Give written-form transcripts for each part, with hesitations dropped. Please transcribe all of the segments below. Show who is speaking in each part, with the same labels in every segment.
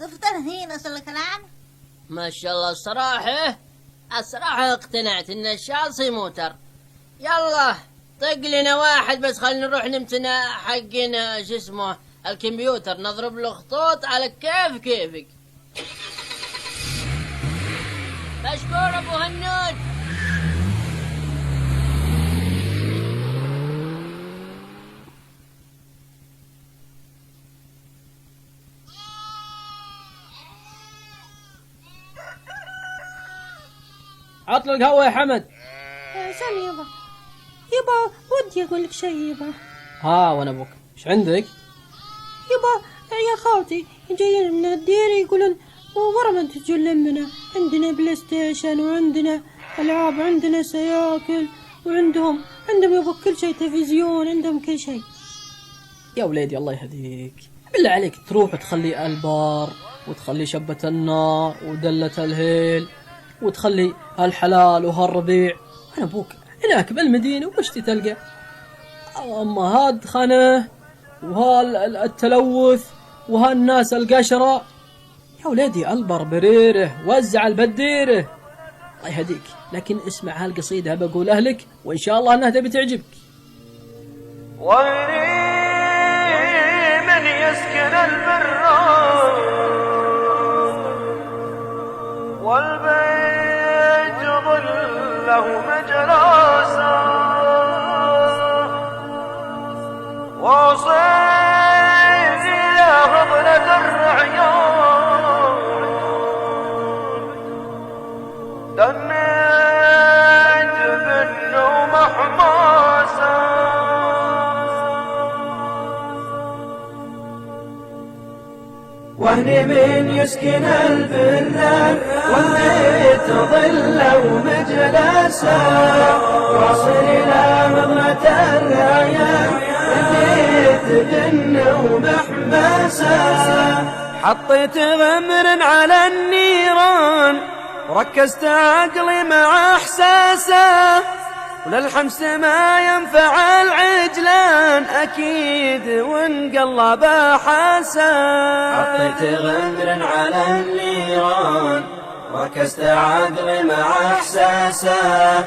Speaker 1: صرت الحين أصل الكلام.
Speaker 2: ما شاء الله. الصراحة اقتنعت ان الشاصي موتر. يلا طق لنا واحد بس، خلينا نروح نمتنع حقنا شو اسمه الكمبيوتر، نضرب له خطوط على كيفك. مشكور ابو هنود.
Speaker 3: عطل القهوة يا حمد.
Speaker 4: سامي يبا ودي اقول لك شيء يبا.
Speaker 3: ها وانا ابوك ايش عندك؟
Speaker 4: يبا يا خالتي جايين من الدير يقولون ورا ما تجون لمنا، عندنا بلاي ستيشن وعندنا العاب وعندنا سياكل وعندهم يبا كل شيء، تلفزيون عندهم كل شيء.
Speaker 3: يا وليدي الله يهديك، بالله عليك تروح وتخلي البار وتخلي شبة النار ودلة الهيل وتخلي هالحلال وهالربيع. أنا أبوك هناك بالمدينة وش تلقى؟ أما هاد خانه وهالتلوث وهالناس القشرة. يا وليدي البر بريره وزع البديره. الله يهديك، لكن اسمع هالقصيدة بقول أهلك وإن شاء الله أنها تبي تعجبك.
Speaker 5: ويلي من يسكن البر والبيت ظله مجلاسا وصيد يا غضلة الرعيان دنيت بالنوم حماسا وهني من يسكن الفلان والبيت ظله مجلسا واصل إلى مضمة الأعيان البيت جنة ومحبسا حطيت غمر على النيران وركزت عقلي مع إحساسه وللحمس ما ينفع العجلان أكيد وانقلب حاسا حطيت غمر على النيران وركزت عقلي مع إحساسه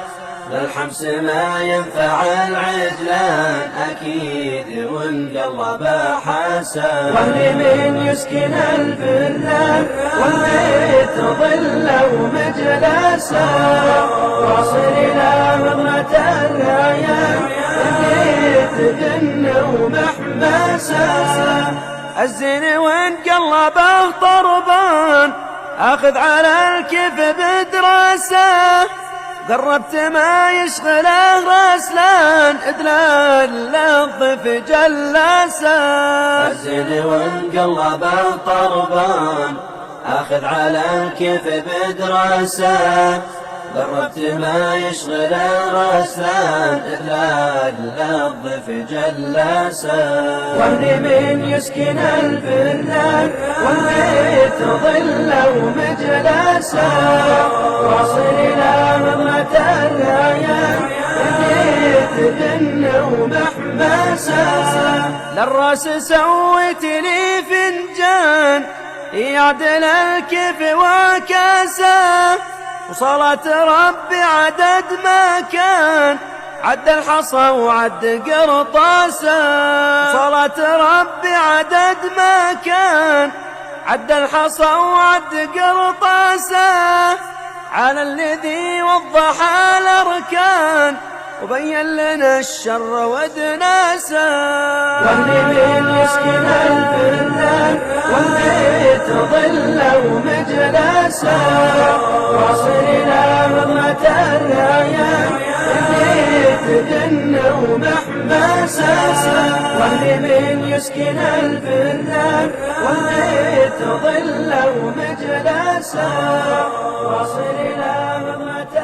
Speaker 5: للحمس ما ينفع العجلان أكيد وانقلب حاسا وهني من يسكن الفلان والبيت ظله مجلسا واصل إلى مضمة الأعيان البيت جنة ومحبسا الزين وانقلبه طربان أخذ على الكيف بدراسة قربت ما يشغله رسلان إدلال للضيف جلاسا الزين وانقلبه طربان أخذ على الكيف بدراسة قربت ما يشغل رسلان إدلال للضيف جلاسا وهني من يسكن الفلان والبيت ظله مجلسا واصل إلى مضمة الأعيان البيت جنة ومحبسا للراس سويت لي فنجان يعدل الكيف وكاسا وصلاة ربي عدد ما كان عد الحصى وعد قرطاسا صلاة ربي عدد ما كان عد الحصى وعد قرطاسا على الذي وضح الأركان وبين لنا الشر ودناسا وهني من يسكن الفلان والبيت ظله مجلسا واصل إلى مضمة الأعيان البيت جنة ومحبسا وهني من يسكن الفلان والبيت ظله مجلسا واصل إلى مضمة